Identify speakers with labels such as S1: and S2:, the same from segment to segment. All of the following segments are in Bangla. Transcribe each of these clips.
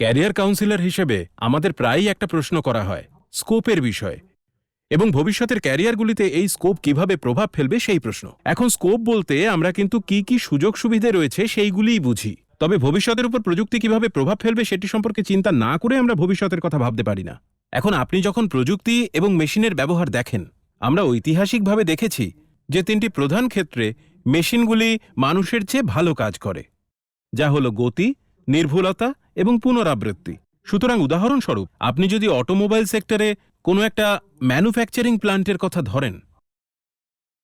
S1: ক্যারিয়ার কাউন্সিলর হিসেবে আমাদের প্রায়ই একটা প্রশ্ন করা হয় স্কোপের বিষয়ে, এবং ভবিষ্যতের ক্যারিয়ারগুলিতে এই স্কোপ কিভাবে প্রভাব ফেলবে সেই প্রশ্ন। এখন স্কোপ বলতে আমরা কিন্তু কি কি সুযোগ সুবিধে রয়েছে সেইগুলিই বুঝি, তবে ভবিষ্যতের উপর প্রযুক্তি কিভাবে প্রভাব ফেলবে সেটি সম্পর্কে চিন্তা না করে আমরা ভবিষ্যতের কথা ভাবতে পারি না। এখন আপনি যখন প্রযুক্তি এবং মেশিনের ব্যবহার দেখেন, আমরা ঐতিহাসিকভাবে দেখেছি যে তিনটি প্রধান ক্ষেত্রে মেশিনগুলি মানুষের চেয়ে ভালো কাজ করে, যা হলো গতি, নির্ভুলতা এবং পুনরাবৃত্তি। সুতরাং উদাহরণস্বরূপ আপনি যদি অটোমোবাইল সেক্টরে কোনো একটা ম্যানুফ্যাকচারিং প্ল্যান্টের কথা ধরেন,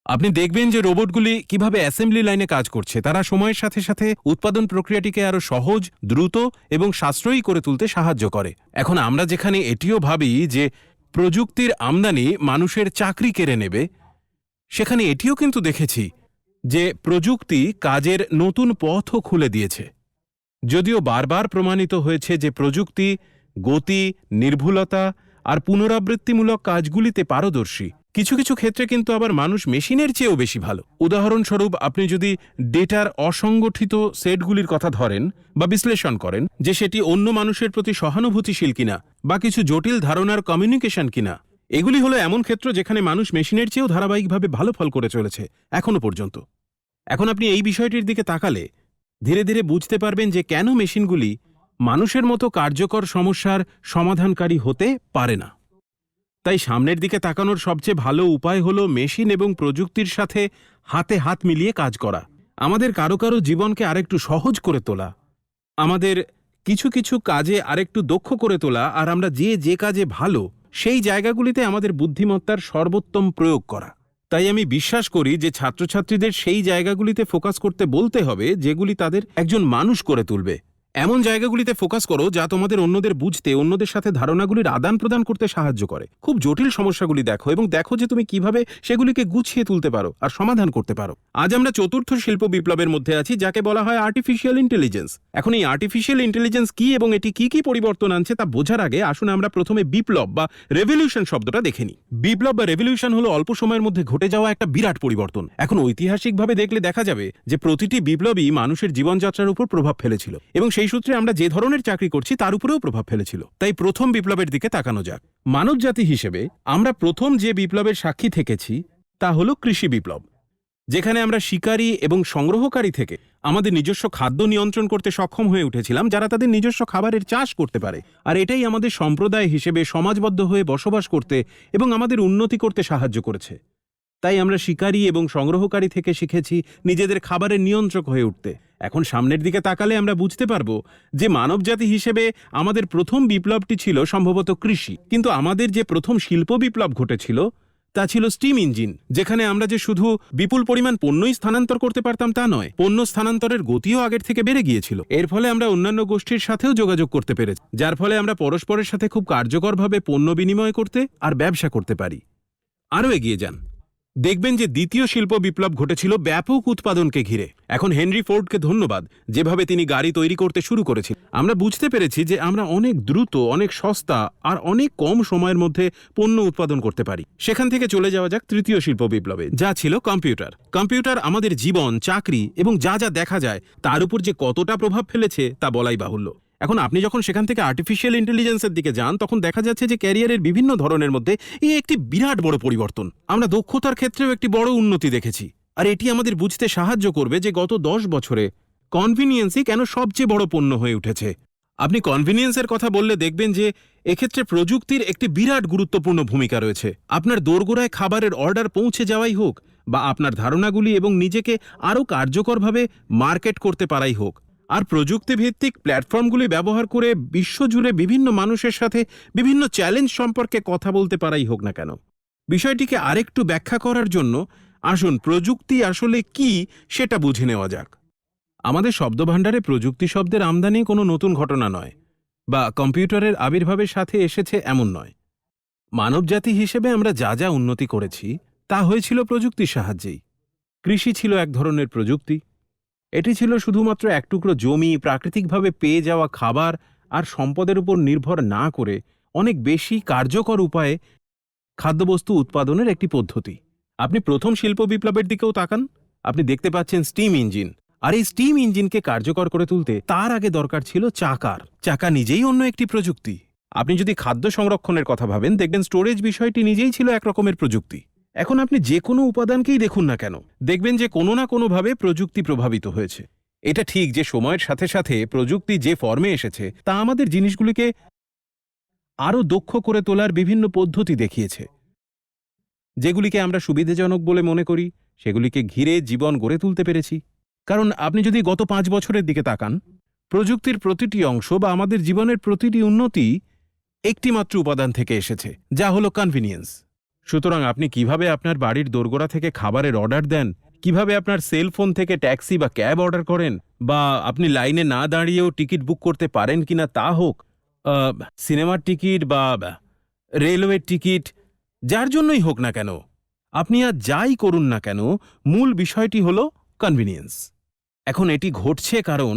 S1: আপনি দেখবেন যে রোবটগুলি কিভাবে অ্যাসেম্বলি লাইনে কাজ করছে। তারা সময়ের সাথে সাথে উৎপাদন প্রক্রিয়াটিকে আরো সহজ, দ্রুত এবং সাশ্রয়ী করে তুলতে সাহায্য করে। এখন আমরা যেখানে এটিও ভাবি যে প্রযুক্তির আমদানি মানুষের চাকরি কেড়ে নেবে, সেখানে এটিও কিন্তু দেখেছি যে প্রযুক্তি কাজের নতুন পথও খুলে দিয়েছে। যদিও বারবার প্রমাণিত হয়েছে যে প্রযুক্তি গতি, নির্ভুলতা আর পুনরাবৃত্তিমূলক কাজগুলিতে পারদর্শী, কিছু কিছু ক্ষেত্রে কিন্তু আবার মানুষ মেশিনের চেয়েও বেশি ভালো। উদাহরণস্বরূপ আপনি যদি ডেটার অসংগঠিত সেটগুলির কথা ধরেন বা বিশ্লেষণ করেন যে সেটি অন্য মানুষের প্রতি সহানুভূতিশীল কিনা বা কিছু জটিল ধারণার কমিউনিকেশন কিনা, এগুলি হলো এমন ক্ষেত্র যেখানে মানুষ মেশিনের চেয়েও ধারাবাহিকভাবে ভালো ফল করে চলেছে এখনো পর্যন্ত। এখন আপনি এই বিষয়টির দিকে তাকালে ধীরে ধীরে বুঝতে পারবেন যে কেন মেশিনগুলি মানুষের মতো কার্যকর সমস্যার সমাধানকারী হতে পারে না। তাই সামনের দিকে তাকানোর সবচেয়ে ভালো উপায় হলো মেশিন এবং প্রযুক্তির সাথে হাতে হাত মিলিয়ে কাজ করা, আমাদের কারো কারো জীবনকে আরেকটু সহজ করে তোলা, আমাদের কিছু কিছু কাজে আরেকটু দক্ষ করে তোলা, আর আমরা যে যে কাজে ভালো সেই জায়গাগুলিতে আমাদের বুদ্ধিমত্তার সর্বোত্তম প্রয়োগ করা। তাই আমি বিশ্বাস করি যে ছাত্রছাত্রীদের সেই জায়গাগুলিতে ফোকাস করতে বলতে হবে যেগুলি তাদের একজন মানুষ করে তুলবে। এমন জায়গাগুলিতে ফোকাস করো যা তোমাদের অন্যদের বুঝতে, অন্যদের সাথে ধারণাগুলির আদান প্রদান করতে সাহায্য করে। খুব জটিল সমস্যাগুলি দেখো এবং দেখো যে তুমি কিভাবে সেগুলিকে গুছিয়ে তুলতে পারো আর সমাধান করতে পারো। আজ আমরা চতুর্থ শিল্প বিপ্লবের মধ্যে আছি, যাকে বলা হয় আর্টিফিশিয়াল ইন্টেলিজেন্স। এখন এই আর্টিফিশিয়াল ইন্টেলিজেন্স কি এবং এটি কি কি পরিবর্তন আনছে তা বোঝার আগে আসুন আমরা প্রথমে বিপ্লব বা রেভলিউশন শব্দটা দেখে নিই। বিপ্লব বা রেভলিউশন হলো অল্প সময়ের মধ্যে ঘটে যাওয়া একটা বিরাট পরিবর্তন। এখন ঐতিহাসিকভাবে দেখলে দেখা যাবে যে প্রতিটি বিপ্লবই মানুষের জীবনযাত্রার উপর প্রভাব ফেলেছিল এবং সেই সূত্রে আমরা যে ধরনের চাকরি করছি তার উপরেও প্রভাব ফেলেছিল। তাই প্রথম বিপ্লবের দিকে তাকানো যাক। মানবজাতি হিসেবে আমরা প্রথম যে বিপ্লবের সাক্ষী থেকেছি তা হলো কৃষি বিপ্লব, যেখানে আমরা শিকারী এবং সংগ্রহকারী থেকে আমাদের নিজস্ব খাদ্য নিয়ন্ত্রণ করতে সক্ষম হয়ে উঠেছিলাম, যারা তাদের নিজস্ব খাবারের চাষ করতে পারে। আর এটাই আমাদের সম্প্রদায় হিসেবে সমাজবদ্ধ হয়ে বসবাস করতে এবং আমাদের উন্নতি করতে সাহায্য করেছে। তাই আমরা শিকারী এবং সংগ্রহকারী থেকে শিখেছি নিজেদের খাবারের নিয়ন্ত্রক হয়ে উঠতে। এখন সামনের দিকে তাকালে আমরা বুঝতে পারবো যে মানবজাতি হিসেবে আমাদের প্রথম বিপ্লবটি ছিল সম্ভবত কৃষি, কিন্তু আমাদের যে প্রথম শিল্প বিপ্লব ঘটেছিল তা ছিল স্টিম ইঞ্জিন, যেখানে আমরা যে শুধু বিপুল পরিমাণ পণ্যই স্থানান্তর করতে পারতাম তা নয়, পণ্য স্থানান্তরের গতিও আগের থেকে বেড়ে গিয়েছিল। এর ফলে আমরা অন্যান্য গোষ্ঠীর সাথেও যোগাযোগ করতে পেরেছি, যার ফলে আমরা পরস্পরের সাথে খুব কার্যকরভাবে পণ্য বিনিময় করতে আর ব্যবসা করতে পারি। আরও এগিয়ে যান, দেখবেন যে দ্বিতীয় শিল্প বিপ্লব ঘটেছিল ব্যাপক উৎপাদনকে ঘিরে। এখন হেনরি ফোর্ডকে ধন্যবাদ, যেভাবে তিনি গাড়ি তৈরি করতে শুরু করেছিলেন। আমরা বুঝতে পেরেছি যে আমরা অনেক দ্রুত, অনেক সস্তা আর অনেক কম সময়ের মধ্যে পণ্য উৎপাদন করতে পারি। সেখান থেকে চলে যাওয়া যাক তৃতীয় শিল্প বিপ্লবে, যা ছিল কম্পিউটার। কম্পিউটার আমাদের জীবন, চাকরি এবং যা যা দেখা যায় তার উপর যে কতটা প্রভাব ফেলেছে তা বলাই বাহুল্য। এখন আপনি যখন সেখান থেকে আর্টিফিশিয়াল ইন্টেলিজেন্সের দিকে যান, তখন দেখা যাচ্ছে যে ক্যারিয়ারের বিভিন্ন ধরনের মধ্যে এই একটি বিরাট বড় পরিবর্তন। আমরা দক্ষতার ক্ষেত্রেও একটি বড় উন্নতি দেখেছি, আর এটি আমাদের বুঝতে সাহায্য করবে যে গত 10 বছরে কনভিনিয়েন্সই কেন সবচেয়ে বড় পণ্য হয়ে উঠেছে। আপনি কনভিনিয়েন্সের কথা বললে দেখবেন যে এক্ষেত্রে প্রযুক্তির একটি বিরাট গুরুত্বপূর্ণ ভূমিকা রয়েছে। আপনার দোরগোড়ায় খাবারের অর্ডার পৌঁছে যাওয়াই হোক, বা আপনার ধারণাগুলি এবং নিজেকে আরও কার্যকরভাবে মার্কেট করতে পারাই হোক, আর প্রযুক্তিভিত্তিক প্ল্যাটফর্মগুলি ব্যবহার করে বিশ্বজুড়ে বিভিন্ন মানুষের সাথে বিভিন্ন চ্যালেঞ্জ সম্পর্কে কথা বলতে পারাই হোক না কেন। বিষয়টিকে আরেকটু ব্যাখ্যা করার জন্য আসুন প্রযুক্তি আসলে কি সেটা বুঝে নেওয়া যাক। আমাদের শব্দভাণ্ডারে প্রযুক্তি শব্দের আমদানি কোনো নতুন ঘটনা নয়, বা কম্পিউটারের আবির্ভাবের সাথে এসেছে এমন নয়। মানবজাতি হিসেবে আমরা যা যা উন্নতি করেছি তা হয়েছিল প্রযুক্তির সাহায্যেই। কৃষি ছিল এক ধরনের প্রযুক্তি। এটি ছিল শুধুমাত্র এক টুকরো জমি, প্রাকৃতিকভাবে পেয়ে যাওয়া খাবার আর সম্পদের উপর নির্ভর না করে অনেক বেশি কার্যকর উপায়ে খাদ্যবস্তু উৎপাদনের একটি পদ্ধতি। আপনি প্রথম শিল্প বিপ্লবের দিকেও তাকান, আপনি দেখতে পাচ্ছেন স্টিম ইঞ্জিন, আর এই স্টিম ইঞ্জিনকে কার্যকর করে তুলতে তার আগে দরকার ছিল চাকার। চাকা নিজেই অন্য একটি প্রযুক্তি। আপনি যদি খাদ্য সংরক্ষণের কথা ভাবেন, দেখবেন স্টোরেজ বিষয়টি নিজেই ছিল এক রকমের প্রযুক্তি। এখন আপনি যে কোনো উপাদানকেই দেখুন না কেন, দেখবেন যে কোনো না কোনোভাবে প্রযুক্তি প্রভাবিত হয়েছে। এটা ঠিক যে সময়ের সাথে সাথে প্রযুক্তি যে ফর্মে এসেছে তা আমাদের জিনিসগুলিকে আরও দক্ষ করে তোলার বিভিন্ন পদ্ধতি দেখিয়েছে। যেগুলিকে আমরা সুবিধাজনক বলে মনে করি সেগুলিকে ঘিরে জীবন গড়ে তুলতে পেরেছি। কারণ আপনি যদি গত 5 বছরের দিকে তাকান, প্রযুক্তির প্রতিটি অংশ বা আমাদের জীবনের প্রতিটি উন্নতি একটিমাত্র উপাদান থেকে এসেছে, যা হলো কনভিনিয়েন্স। সুতরাং আপনি কিভাবে আপনার বাড়ির দোরগোড়া থেকে খাবারের অর্ডার দেন, কিভাবে আপনার সেলফোন থেকে ট্যাক্সি বা ক্যাব অর্ডার করেন, বা আপনি লাইনে না দাঁড়িয়েও টিকিট বুক করতে পারেন কিনা তা হোক, সিনেমার টিকিট বা রেলওয়ের টিকিট, যার জন্যই হোক না কেন, আপনি আর যাই করুন না কেন, মূল বিষয়টি হল কনভিনিয়েন্স। এখন এটি ঘটছে কারণ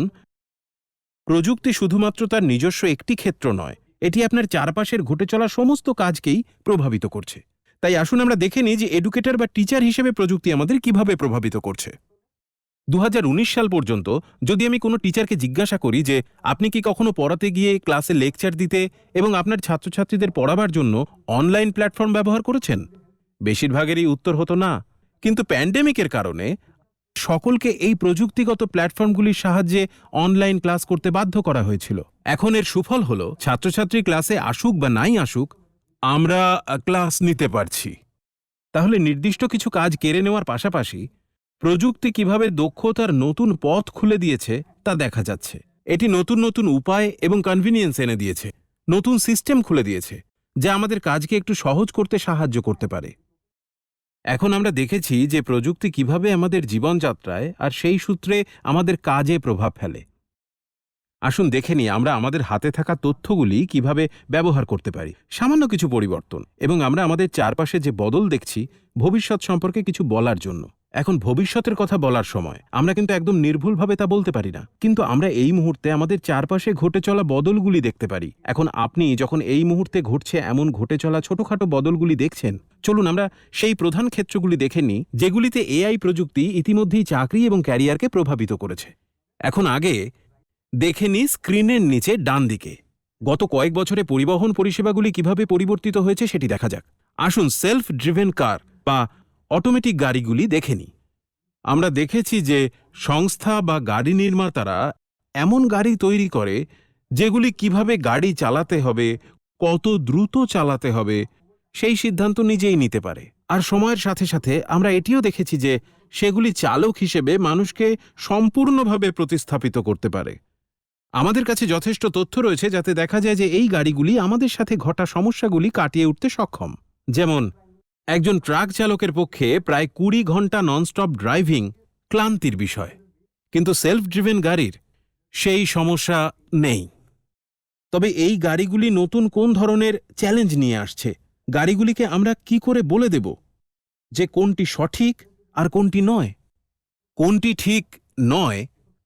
S1: প্রযুক্তি শুধুমাত্র তার নিজস্ব একটি ক্ষেত্র নয়, এটি আপনার চারপাশের ঘটে চলা সমস্ত কাজকেই প্রভাবিত করছে। তাই আসুন আমরা দেখে নিই যে এডুকেটর বা টিচার হিসেবে প্রযুক্তি আমাদের কিভাবে প্রভাবিত করছে। 2019 সাল পর্যন্ত যদি আমি কোনো টিচারকে জিজ্ঞাসা করি যে আপনি কি কখনো পড়াতে গিয়ে ক্লাসে লেকচার দিতে এবং আপনার ছাত্রছাত্রীদের পড়াবার জন্য অনলাইন প্ল্যাটফর্ম ব্যবহার করেছেন, বেশিরভাগেরই উত্তর হতো না। কিন্তু প্যান্ডেমিকের কারণে সকলকে এই প্রযুক্তিগত প্ল্যাটফর্মগুলির সাহায্যে অনলাইন ক্লাস করতে বাধ্য করা হয়েছিল। এখন এর সুফল হলো ছাত্রছাত্রী ক্লাসে আসুক বা নাই আসুক, আমরা ক্লাস নিতে পারছি। তাহলে নির্দিষ্ট কিছু কাজ কেড়ে নেওয়ার পাশাপাশি প্রযুক্তি কিভাবে দক্ষতার নতুন পথ খুলে দিয়েছে তা দেখা যাচ্ছে। এটি নতুন নতুন উপায় এবং কনভিনিয়েন্স এনে দিয়েছে, নতুন সিস্টেম খুলে দিয়েছে, যা আমাদের কাজকে একটু সহজ করতে সাহায্য করতে পারে। এখন আমরা দেখেছি যে প্রযুক্তি কিভাবে আমাদের জীবনযাত্রায় আর সেই সূত্রে আমাদের কাজে প্রভাব ফেলে। আসুন দেখে নিই আমরা আমাদের হাতে থাকা তথ্যগুলি কিভাবে ব্যবহার করতে পারি। সামান্য কিছু পরিবর্তন এবং আমরা আমাদের চারপাশে যে বদল দেখছি ভবিষ্যৎ সম্পর্কে কিছু বলার জন্য। এখন ভবিষ্যতের কথা বলার সময় আমরা কিন্তু একদম নির্ভুলভাবে তা বলতে পারি না, কিন্তু আমরা এই মুহূর্তে আমাদের চারপাশে ঘটে চলা বদলগুলি দেখতে পারি। এখন আপনি যখন এই মুহূর্তে ঘটছে এমন ঘটে চলা ছোটখাটো বদলগুলি দেখছেন, চলুন আমরা সেই প্রধান ক্ষেত্রগুলি দেখে নিই যেগুলিতে এআই প্রযুক্তি ইতিমধ্যেই চাকরি এবং ক্যারিয়ারকে প্রভাবিত করেছে। এখন আগে দেখে নিই স্ক্রিনের নিচে ডান দিকে গত কয়েক বছরে পরিবহন পরিষেবাগুলি কিভাবে পরিবর্তিত হয়েছে সেটি দেখা যাক। আসুন সেলফ ড্রিভেন কার বা অটোমেটিক গাড়িগুলি দেখে নিই। আমরা দেখেছি যে সংস্থা বা গাড়ি নির্মাতারা এমন গাড়ি তৈরি করে যেগুলি কিভাবে গাড়ি চালাতে হবে, কত দ্রুত চালাতে হবে সেই সিদ্ধান্ত নিজেই নিতে পারে। আর সময়ের সাথে সাথে আমরা এটিও দেখেছি যে সেগুলি চালক হিসেবে মানুষকে সম্পূর্ণভাবে প্রতিস্থাপিত করতে পারে। আমাদের কাছে যথেষ্ট তথ্য রয়েছে যাতে দেখা যায় যে এই গাড়িগুলি আমাদের সাথে ঘটা সমস্যাগুলি কাটিয়ে উঠতে সক্ষম। যেমন একজন ট্রাক চালকের পক্ষে প্রায় 20 ঘন্টা ননস্টপ ড্রাইভিং ক্লান্তির বিষয়, কিন্তু সেলফ ড্রিভেন গাড়ির সেই সমস্যা নেই। তবে এই গাড়িগুলি নতুন কোন ধরনের চ্যালেঞ্জ নিয়ে আসছে? গাড়িগুলিকে আমরা কি করে বলে দেব যে কোনটি সঠিক আর কোনটি নয়? কোনটি ঠিক নয়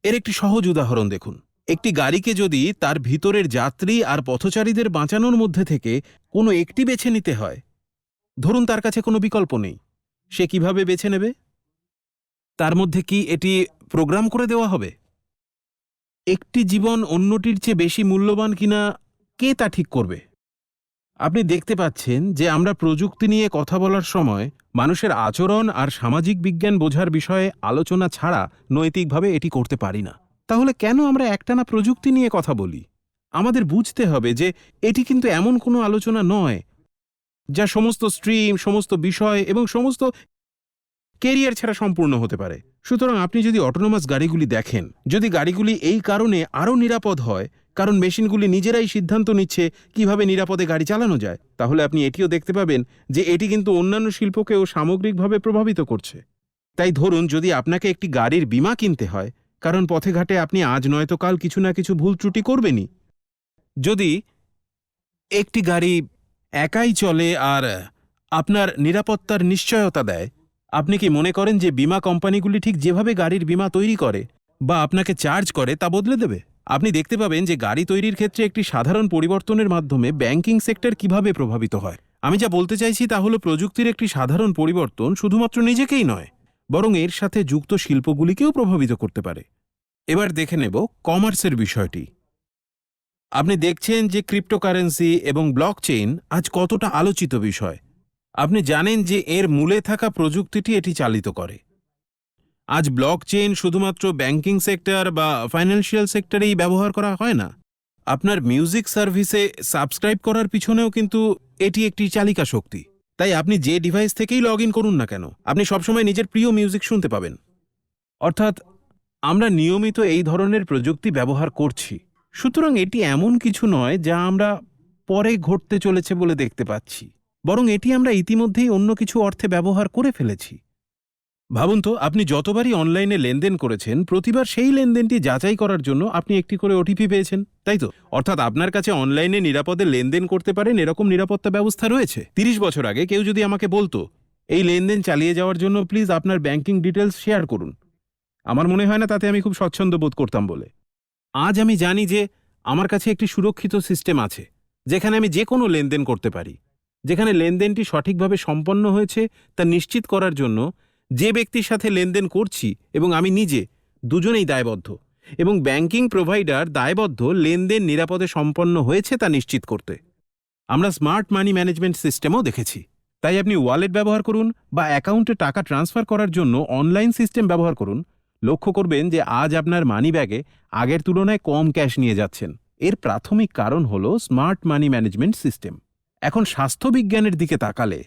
S1: এর একটি সহজ উদাহরণ দেখুন। একটি গাড়িকে যদি তার ভিতরের যাত্রী আর পথচারীদের বাঁচানোর মধ্যে থেকে কোনো একটি বেছে নিতে হয়, ধরুন তার কাছে কোনো বিকল্প নেই, সে কিভাবে বেছে নেবে? তার মধ্যে কি এটি প্রোগ্রাম করে দেওয়া হবে? একটি জীবন অন্যটির চেয়ে বেশি মূল্যবান কিনা কে তা ঠিক করবে? আপনি দেখতে পাচ্ছেন যে আমরা প্রযুক্তি নিয়ে কথা বলার সময় মানুষের আচরণ আর সামাজিক বিজ্ঞান বোঝার বিষয়ে আলোচনা ছাড়া নৈতিকভাবে এটি করতে পারি না। তাহলে কেন আমরা একটানা প্রযুক্তি নিয়ে কথা বলি? আমাদের বুঝতে হবে যে এটি কিন্তু এমন কোনো আলোচনা নয় যা সমস্ত স্ট্রিম, সমস্ত বিষয় এবং সমস্ত কেরিয়ার ছাড়া সম্পূর্ণ হতে পারে। সুতরাং আপনি যদি অটোনোমাস গাড়িগুলি দেখেন, যদি গাড়িগুলি এই কারণে আরও নিরাপদ হয় কারণ মেশিনগুলি নিজেরাই সিদ্ধান্ত নিচ্ছে কিভাবে নিরাপদে গাড়ি চালানো যায়, তাহলে আপনি এটিও দেখতে পাবেন যে এটি কিন্তু অন্যান্য শিল্পকেও সামগ্রিকভাবে প্রভাবিত করছে। তাই ধরুন যদি আপনাকে একটি গাড়ির বীমা কিনতে হয়, কারণ পথে ঘাটে আপনি আজ নয়তো কাল কিছু না কিছু ভুল ত্রুটি করবেনই। যদি একটি গাড়ি একাই চলে আর আপনার নিরাপত্তার নিশ্চয়তা দেয়, আপনি কি মনে করেন যে বীমা কোম্পানিগুলি ঠিক যেভাবে গাড়ির বীমা তৈরি করে বা আপনাকে চার্জ করে তা বদলে দেবে? আপনি দেখতে পাবেন যে গাড়ি তৈরির ক্ষেত্রে একটি সাধারণ পরিবর্তনের মাধ্যমে ব্যাংকিং সেক্টর কিভাবে প্রভাবিত হয়। আমি যা বলতে চাইছি তা হলো প্রযুক্তির একটি সাধারণ পরিবর্তন শুধুমাত্র নিজেকেই নয়, বরং এর সাথে যুক্ত শিল্পগুলিকেও প্রভাবিত করতে পারে। এবার দেখে নেব কমার্সের বিষয়টি। আপনি দেখছেন যে ক্রিপ্টোকারেন্সি এবং ব্লকচেইন আজ কতটা আলোচিত বিষয়। আপনি জানেন যে এর মূলে থাকা প্রযুক্তিটি এটি চালিত করে। আজ ব্লকচেইন শুধুমাত্র ব্যাংকিং সেক্টর বা ফাইন্যান্সিয়াল সেক্টরেই ব্যবহার করা হয় না। আপনার মিউজিক সার্ভিসে সাবস্ক্রাইব করার পিছনেও কিন্তু এটি একটি চালিকা শক্তি। তাই আপনি যে ডিভাইস থেকেই লগ ইন করুন না কেন, আপনি সবসময় নিজের প্রিয় মিউজিক শুনতে পাবেন। অর্থাৎ আমরা নিয়মিত এই ধরনের প্রযুক্তি ব্যবহার করছি। সুতরাং এটি এমন কিছু নয় যা আমরা পরে ঘটতে চলেছে বলে দেখতে পাচ্ছি, বরং এটি আমরা ইতিমধ্যেই অন্য কিছু অর্থে ব্যবহার করে ফেলেছি। ভাবুন তো, আপনি যতবারই অনলাইনে লেনদেন করেছেন, প্রতিবার সেই লেনদেনটি যাচাই করার জন্য আপনি একটি করে ওটিপি পেয়েছেন, তাই তো? অর্থাৎ আপনার কাছে অনলাইনে নিরাপদে লেনদেন করতে পারেন এরকম নিরাপত্তা ব্যবস্থা রয়েছে। 30 বছর আগে কেউ যদি আমাকে বলতো এই লেনদেন চালিয়ে যাওয়ার জন্য প্লিজ আপনার ব্যাংকিং ডিটেলস শেয়ার করুন, আমার মনে হয় না তাতে আমি খুব স্বচ্ছন্দ বোধ করতাম বলে। আজ আমি জানি যে আমার কাছে একটি সুরক্ষিত সিস্টেম আছে, যেখানে আমি যে কোনো লেনদেন করতে পারি, যেখানে লেনদেনটি সঠিকভাবে সম্পন্ন হয়েছে তা নিশ্চিত করার জন্য যে ব্যক্তির সাথে লেনদেন করছি এবং আমি নিজে দুজনেই দায়বদ্ধ, এবং ব্যাংকিং প্রোভাইডার দায়বদ্ধ লেনদেন নিরাপদে সম্পন্ন হয়েছে তা নিশ্চিত করতে। আমরা স্মার্ট মানি ম্যানেজমেন্ট সিস্টেমও দেখেছি। তাই আপনি ওয়ালেট ব্যবহার করুন বা অ্যাকাউন্টে টাকা ট্রান্সফার করার জন্য অনলাইন সিস্টেম ব্যবহার করুন, লক্ষ্য করবেন যে আজ আপনার মানি ব্যাগে আগের তুলনায় কম ক্যাশ নিয়ে যাচ্ছেন। এর প্রাথমিক কারণ হল স্মার্ট মানি ম্যানেজমেন্ট সিস্টেম। এখন স্বাস্থ্যবিজ্ঞানের দিকে তাকালে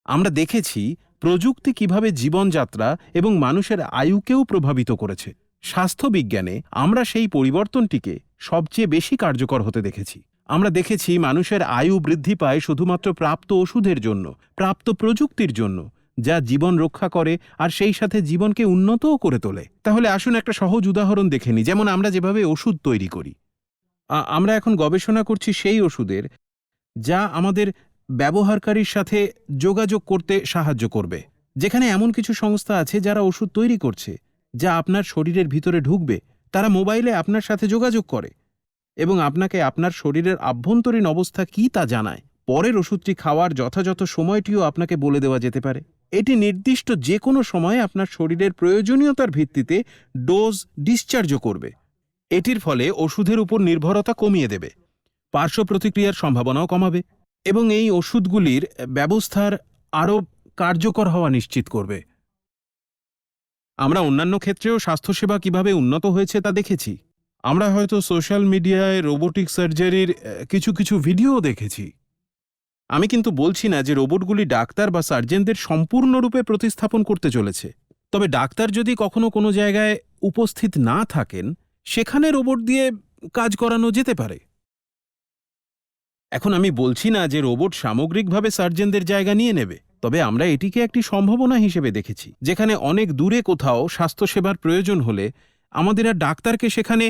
S1: আমরা দেখেছি প্রযুক্তি কিভাবে জীবনযাত্রা এবং মানুষের আয়ুকেও প্রভাবিত করেছে। স্বাস্থ্যবিজ্ঞানে আমরা সেই পরিবর্তনটিকে সবচেয়ে বেশি কার্যকর হতে দেখেছি। আমরা দেখেছি মানুষের আয়ু বৃদ্ধি পায় শুধুমাত্র প্রাপ্ত ওষুধের জন্য, প্রাপ্ত প্রযুক্তির জন্য, যা জীবন রক্ষা করে আর সেই সাথে জীবনকে উন্নতও করে তোলে। তাহলে আসুন একটা সহজ উদাহরণ দেখে নিই, যেমন আমরা যেভাবে ওষুধ তৈরি করি। আমরা এখন গবেষণা করছি সেই ওষুধের যা আমাদের ব্যবহারকারীর সাথে যোগাযোগ করতে সাহায্য করবে। যেখানে এমন কিছু সংস্থা আছে যারা ওষুধ তৈরি করছে যা আপনার শরীরের ভিতরে ঢুকবে। তারা মোবাইলে আপনার সাথে যোগাযোগ করে এবং আপনাকে আপনার শরীরের আভ্যন্তরীণ অবস্থা কী তা জানায়। পরের ওষুধটি খাওয়ার যথাযথ সময়টিও আপনাকে বলে দেওয়া যেতে পারে। এটি নির্দিষ্ট যে কোনো সময়ে আপনার শরীরের প্রয়োজনীয়তার ভিত্তিতে ডোজ ডিসচার্জও করবে। এটির ফলে ওষুধের উপর নির্ভরতা কমিয়ে দেবে, পার্শ্ব প্রতিক্রিয়ার সম্ভাবনাও কমাবে এবং এই ওষুধগুলির ব্যবস্থার আরও কার্যকর হওয়া নিশ্চিত করবে। আমরা অন্যান্য ক্ষেত্রেও স্বাস্থ্যসেবা কিভাবে উন্নত হয়েছে তা দেখেছি। আমরা হয়তো সোশ্যাল মিডিয়ায় রোবোটিক সার্জারির কিছু কিছু ভিডিও দেখেছি। আমি কিন্তু বলছি না যে রোবটগুলি ডাক্তার বা সার্জনদের সম্পূর্ণরূপে প্রতিস্থাপন করতে চলেছে। তবে ডাক্তার যদি কখনো কোনো জায়গায় উপস্থিত না থাকেন, সেখানে রোবট দিয়ে কাজ করানো যেতে পারে। এখন আমি বলছি না যে রোবট সামগ্রিকভাবে সার্জনদের জায়গা নিয়ে নেবে, তবে আমরা এটিকে একটি সম্ভাবনা হিসেবে দেখেছি, যেখানে অনেক দূরে কোথাও স্বাস্থ্যসেবার প্রয়োজন হলে আমাদের আর ডাক্তারকে সেখানে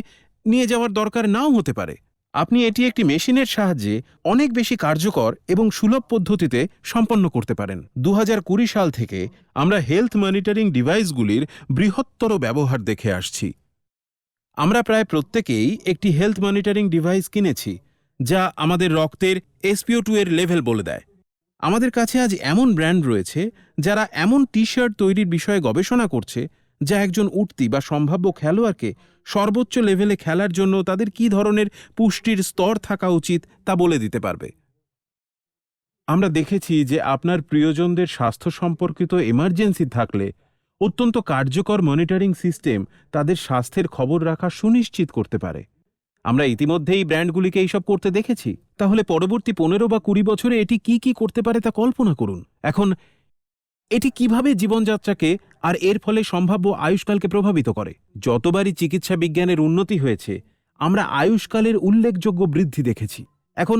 S1: নিয়ে যাওয়ার দরকার নাও হতে পারে। আপনি এটি একটি মেশিনের সাহায্যে অনেক বেশি কার্যকর এবং সুলভ পদ্ধতিতে সম্পন্ন করতে পারেন। 2020 সাল থেকে আমরা হেলথ মনিটরিং ডিভাইসগুলির বৃহত্তর ব্যবহার দেখে আসছি। আমরা প্রায় প্রত্যেকেই একটি হেলথ মনিটরিং ডিভাইস কিনেছি, যা আমাদের রক্তের SpO2 এর লেভেল বলে দেয়। আমাদের কাছে আজ এমন ব্র্যান্ড রয়েছে যারা এমন টি-শার্ট তৈরির বিষয়ে গবেষণা করছে যা একজন উঠতি বা সম্ভাব্য খেলোয়াড়কে সর্বোচ্চ লেভেলে খেলার জন্য তাদের কী ধরনের পুষ্টির স্তর থাকা উচিত তা বলে দিতে পারবে। আমরা দেখেছি যে আপনার প্রিয়জনদের স্বাস্থ্য সম্পর্কিত এমার্জেন্সি থাকলে অত্যন্ত কার্যকর মনিটরিং সিস্টেম তাদের স্বাস্থ্যের খবর রাখা সুনিশ্চিত করতে পারে। আমরা ইতিমধ্যেই ব্র্যান্ডগুলিকে এইসব করতে দেখেছি। তাহলে পরবর্তী 15 বা 20 বছরে এটি কি কি করতে পারে তা কল্পনা করুন। এখন এটি কিভাবে জীবনযাত্রাকে আর এর ফলে সম্ভাব্য আয়ুষ্কালকে প্রভাবিত করে। যতবারই চিকিৎসা বিজ্ঞানের উন্নতি হয়েছে, আমরা আয়ুষ্কালের উল্লেখযোগ্য বৃদ্ধি দেখেছি। এখন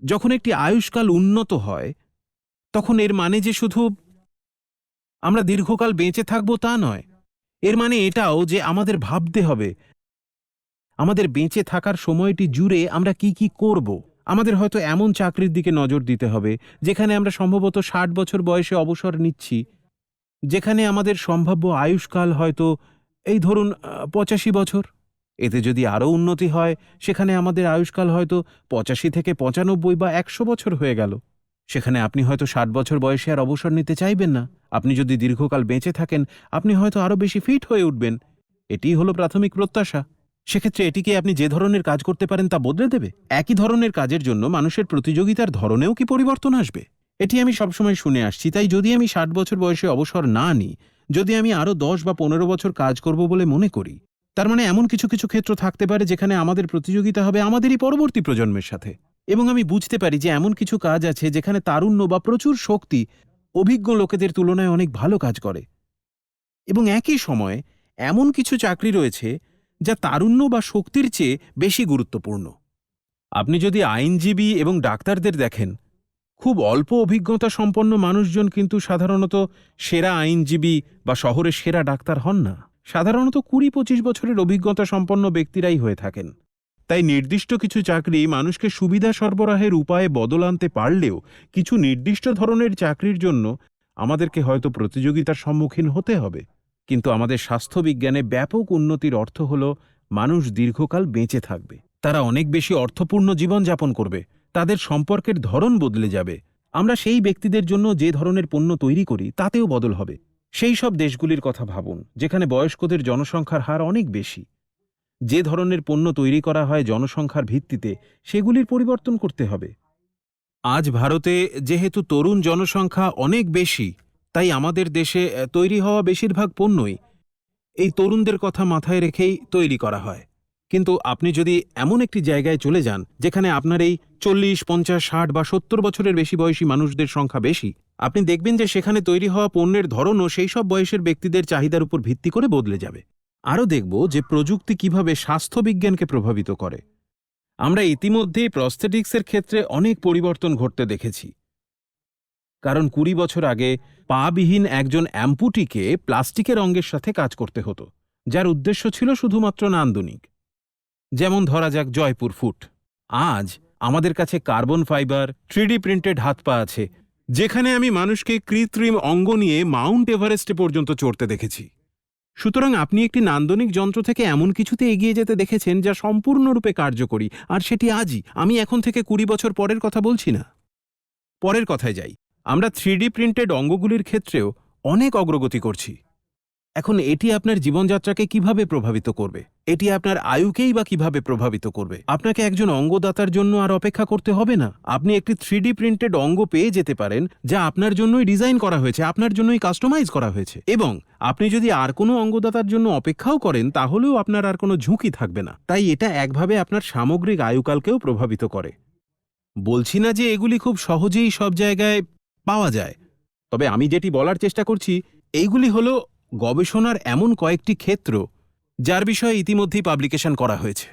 S1: যখন একটি আয়ুষ্কাল উন্নত হয়, তখন এর মানে যে শুধু আমরা দীর্ঘকাল বেঁচে থাকব তা নয়। এর মানে এটাও যে আমাদের ভাবতে হবে আমাদের বেঁচে থাকার সময়টি জুড়ে আমরা কি কি করব। আমাদের হয়তো এমন চাকরির দিকে নজর দিতে হবে যেখানে আমরা সম্ভবত 60 বছর বয়সে অবসর নিচ্ছি, যেখানে আমাদের সম্ভাব্য আয়ুষ্কাল হয়তো এই ধরুন 85 বছর। এতে যদি আরও উন্নতি হয়, সেখানে আমাদের আয়ুষ্কাল হয়তো 85 থেকে 95 বা 100 বছর হয়ে গেল। সেখানে আপনি হয়তো 60 বছর বয়সে আর অবসর নিতে চাইবেন না। আপনি যদি দীর্ঘকাল বেঁচে থাকেন, আপনি হয়তো আরও বেশি ফিট হয়ে উঠবেন। এটিই হলো প্রাথমিক প্রত্যাশা। সেক্ষেত্রে এটিকে আপনি যে ধরনের কাজ করতে পারেন তা বদলে দেবে? একই ধরনের কাজের জন্য মানুষের প্রতিযোগিতার ধরনেও কি পরিবর্তন আসবে? এটি আমি সবসময় শুনে আসছি। তাই যদি আমি 60 বছর বয়সে অবসর না নিই, যদি আমি আরও 10 বা 15 বছর কাজ করব বলে মনে করি, তার মানে এমন কিছু কিছু ক্ষেত্র থাকতে পারে যেখানে আমাদের প্রতিযোগিতা হবে আমাদেরই পরবর্তী প্রজন্মের সাথে। এবং আমি বুঝতে পারি যে এমন কিছু কাজ আছে যেখানে তারুণ্য বা প্রচুর শক্তি অভিজ্ঞ লোকেদের তুলনায় অনেক ভালো কাজ করে। এবং একই সময়ে এমন কিছু চাকরি রয়েছে যা তারুণ্য বা শক্তির চেয়ে বেশি গুরুত্বপূর্ণ। আপনি যদি আইনজীবী এবং ডাক্তারদের দেখেন, খুব অল্প অভিজ্ঞতা সম্পন্ন মানুষজন কিন্তু সাধারণত সেরা আইনজীবী বা শহরের সেরা ডাক্তার হন না। সাধারণত 20-25 বছরের অভিজ্ঞতা সম্পন্ন ব্যক্তিরাই হয়ে থাকেন। তাই নির্দিষ্ট কিছু চাকরি মানুষকে সুবিধা সরবরাহের উপায়ে বদল আনতে পারলেও কিছু নির্দিষ্ট ধরনের চাকরির জন্য আমাদেরকে হয়তো প্রতিযোগিতার সম্মুখীন হতে হবে। কিন্তু আমাদের স্বাস্থ্যবিজ্ঞানে ব্যাপক উন্নতির অর্থ হল মানুষ দীর্ঘকাল বেঁচে থাকবে, তারা অনেক বেশি অর্থপূর্ণ জীবনযাপন করবে, তাদের সম্পর্কের ধরন বদলে যাবে। আমরা সেই ব্যক্তিদের জন্য যে ধরনের পণ্য তৈরি করি তাতেও বদল হবে। সেই সব দেশগুলির কথা ভাবুন যেখানে বয়স্কদের জনসংখ্যার হার অনেক বেশি। যে ধরনের পণ্য তৈরি করা হয় জনসংখ্যার ভিত্তিতে, সেগুলির পরিবর্তন করতে হবে। আজ ভারতে যেহেতু তরুণ জনসংখ্যা অনেক বেশি, তাই আমাদের দেশে তৈরি হওয়া বেশিরভাগ পণ্যই এই তরুণদের কথা মাথায় রেখেই তৈরি করা হয়। কিন্তু আপনি যদি এমন একটি জায়গায় চলে যান যেখানে আপনার এই 40, 50, 60 বা 70 বছরের বেশি বয়সী মানুষদের সংখ্যা বেশি, আপনি দেখবেন যে সেখানে তৈরি হওয়া পণ্যের ধরনও সেই সব বয়সের ব্যক্তিদের চাহিদার উপর ভিত্তি করে বদলে যাবে। আরও দেখব যে প্রযুক্তি কিভাবে স্বাস্থ্যবিজ্ঞানকে প্রভাবিত করে। আমরা ইতিমধ্যেই প্রস্থেটিক্সের ক্ষেত্রে অনেক পরিবর্তন ঘটতে দেখেছি। কারণ 20 বছর আগে পাবিহীন একজন অ্যাম্পুটিকে প্লাস্টিকের অঙ্গের সাথে কাজ করতে হতো, যার উদ্দেশ্য ছিল শুধুমাত্র নান্দনিক। যেমন ধরা যাক জয়পুর ফুট। আজ আমাদের কাছে কার্বন ফাইবার 3D প্রিন্টেড হাত পা আছে, যেখানে আমি মানুষকে কৃত্রিম অঙ্গ নিয়ে মাউন্ট এভারেস্টে পর্যন্ত চড়তে দেখেছি। সুতরাং আপনি একটি নান্দনিক যন্ত্র থেকে এমন কিছুতে এগিয়ে যেতে দেখেছেন যা সম্পূর্ণরূপে কার্যকরী, আর সেটি আজই। আমি এখন থেকে 20 বছর পরের কথা বলছি না। পরের কথায় যাই, আমরা 3D প্রিন্টেড অঙ্গগুলির ক্ষেত্রেও অনেক অগ্রগতি করছি। এখন এটি আপনার জীবনযাত্রাকে কিভাবে প্রভাবিত করবে? এটি আপনার আয়ুকেই বা কিভাবে প্রভাবিত করবে? আপনাকে একজন অঙ্গদাতার জন্য আর অপেক্ষা করতে হবে না। আপনি একটি 3D প্রিন্টেড অঙ্গ পেয়ে যেতে পারেন যা আপনার জন্যই ডিজাইন করা হয়েছে, আপনার জন্যই কাস্টমাইজ করা হয়েছে। এবং আপনি যদি আর কোনো অঙ্গদাতার জন্য অপেক্ষাও করেন তাহলেও আপনার আর কোনো ঝুঁকি থাকবে না। তাই এটা একভাবে আপনার সামগ্রিক আয়ুকালকেও প্রভাবিত করে। বলছি না যে এগুলি খুব সহজেই সব জায়গায় পাওয়া যায়, তবে আমি যেটি বলার চেষ্টা করছি এইগুলি হলো গবেষণার এমন কয়েকটি ক্ষেত্র যার বিষয়ে ইতিমধ্যেই পাবলিকেশন করা হয়েছে।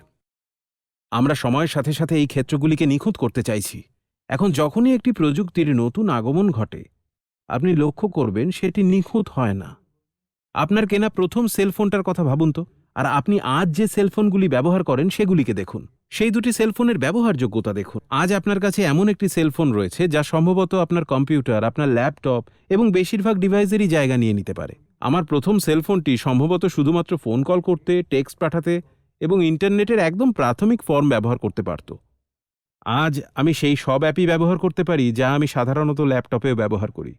S1: আমরা সময়ের সাথে সাথে এই ক্ষেত্রগুলিকে নিখুঁত করতে চাইছি। এখন যখনই একটি প্রযুক্তির নতুন আগমন ঘটে, আপনি লক্ষ্য করবেন সেটি নিখুঁত হয় না। আপনার কেনা প্রথম সেলফোনটার কথা ভাবুন তো, আর আপনি আজ যে সেলফোনগুলি ব্যবহার করেন সেগুলিকে দেখুন। সেই দুটি সেলফোনের ব্যবহারযোগ্যতা দেখুন। আজ আপনার কাছে এমন একটি সেলফোন রয়েছে যা সম্ভবত আপনার কম্পিউটার, আপনার ল্যাপটপ এবং বেশিরভাগ ডিভাইসেরই জায়গা নিয়ে নিতে পারে। আমার প্রথম সেলফোনটি সম্ভবত শুধুমাত্র ফোন কল করতে, টেক্সট পাঠাতে এবং ইন্টারনেটের একদম প্রাথমিক ফর্ম ব্যবহার করতে পারত। আজ আমি সেই সব অ্যাপই ব্যবহার করতে পারি যা আমি সাধারণত ল্যাপটপেও ব্যবহার করি।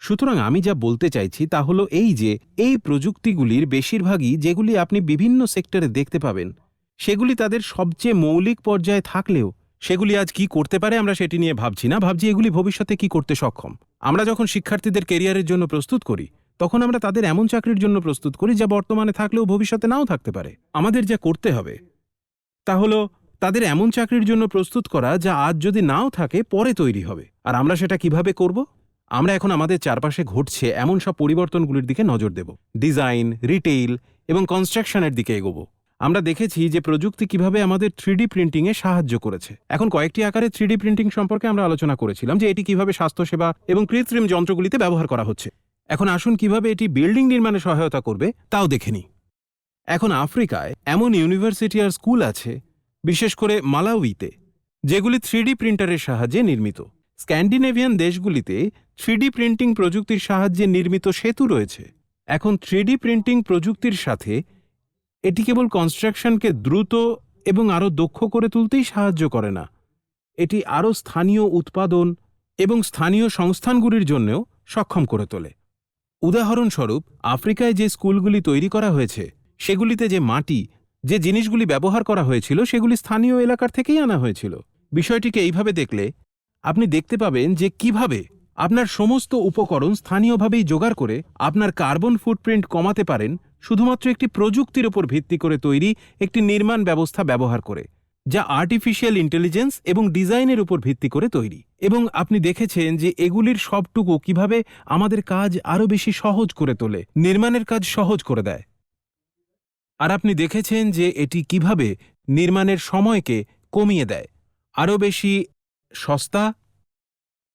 S1: সুতরাং আমি যা বলতে চাইছি তা হলো এই যে এই প্রযুক্তিগুলির বেশিরভাগই যেগুলি আপনি বিভিন্ন সেক্টরে দেখতে পাবেন, সেগুলি তাদের সবচেয়ে মৌলিক পর্যায়ে থাকলেও সেগুলি আজ কি করতে পারে আমরা সেটি নিয়ে ভাবছি না, ভাবছি এগুলি ভবিষ্যতে কি করতে সক্ষম। আমরা যখন শিক্ষার্থীদের কেরিয়ারের জন্য প্রস্তুত করি তখন আমরা তাদের এমন চাকরির জন্য প্রস্তুত করি যা বর্তমানে থাকলেও ভবিষ্যতে নাও থাকতে পারে। আমাদের যা করতে হবে তা হলো তাদের এমন চাকরির জন্য প্রস্তুত করা যা আজ যদি নাও থাকে পরে তৈরি হবে। আর আমরা সেটা কিভাবে করব? আমরা এখন আমাদের চারপাশে ঘটছে এমন সব পরিবর্তনগুলির দিকে নজর দেব। ডিজাইন, রিটেইল এবং কনস্ট্রাকশনের দিকে এগোব। আমরা দেখেছি যে প্রযুক্তি কিভাবে আমাদের 3D প্রিন্টিংয়ে সাহায্য করেছে। এখন কয়েকটি আকারে 3D প্রিন্টিং সম্পর্কে আমরা আলোচনা করেছিলাম যে এটি কিভাবে স্বাস্থ্যসেবা এবং কৃত্রিম যন্ত্রগুলিতে ব্যবহার করা হচ্ছে। এখন আসুন কিভাবে এটি বিল্ডিং নির্মাণে সহায়তা করবে তাও দেখে নিই। এখন আফ্রিকায় এমন ইউনিভার্সিটি আর স্কুল আছে, বিশেষ করে মালাউইতে, যেগুলি 3D প্রিন্টারের সাহায্যে নির্মিত। স্ক্যান্ডিনেভিয়ান দেশগুলিতে 3D প্রিন্টিং প্রযুক্তির সাহায্যে নির্মিত সেতু রয়েছে। এখন 3D প্রিন্টিং প্রযুক্তির সাথে এটি কেবল কনস্ট্রাকশনকে দ্রুত এবং আরও দক্ষ করে তুলতেই সাহায্য করে না, এটি আরও স্থানীয় উৎপাদন এবং স্থানীয় সংস্থানগুলির জন্যও সক্ষম করে তোলে। উদাহরণস্বরূপ, আফ্রিকায় যে স্কুলগুলি তৈরি করা হয়েছে সেগুলিতে যে মাটি, যে জিনিসগুলি ব্যবহার করা হয়েছিল সেগুলি স্থানীয় এলাকার থেকেই আনা হয়েছিল। বিষয়টিকে এইভাবে দেখলে আপনি দেখতে পাবেন যে কিভাবে আপনার সমস্ত উপকরণ স্থানীয়ভাবেই জোগাড় করে আপনার কার্বন ফুটপ্রিন্ট কমাতে পারেন শুধুমাত্র একটি প্রযুক্তির উপর ভিত্তি করে তৈরি একটি নির্মাণ ব্যবস্থা ব্যবহার করে, যা আর্টিফিশিয়াল ইন্টেলিজেন্স এবং ডিজাইনের উপর ভিত্তি করে তৈরি। এবং আপনি দেখেছেন যে এগুলির সবটুকু কিভাবে আমাদের কাজ আরও বেশি সহজ করে তোলে, নির্মাণের কাজ সহজ করে দেয়। আর আপনি দেখেছেন যে এটি কিভাবে নির্মাণের সময়কে কমিয়ে দেয়, আরও বেশি সস্তা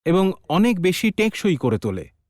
S1: এবং অনেক বেশি টেকসই করে তোলে।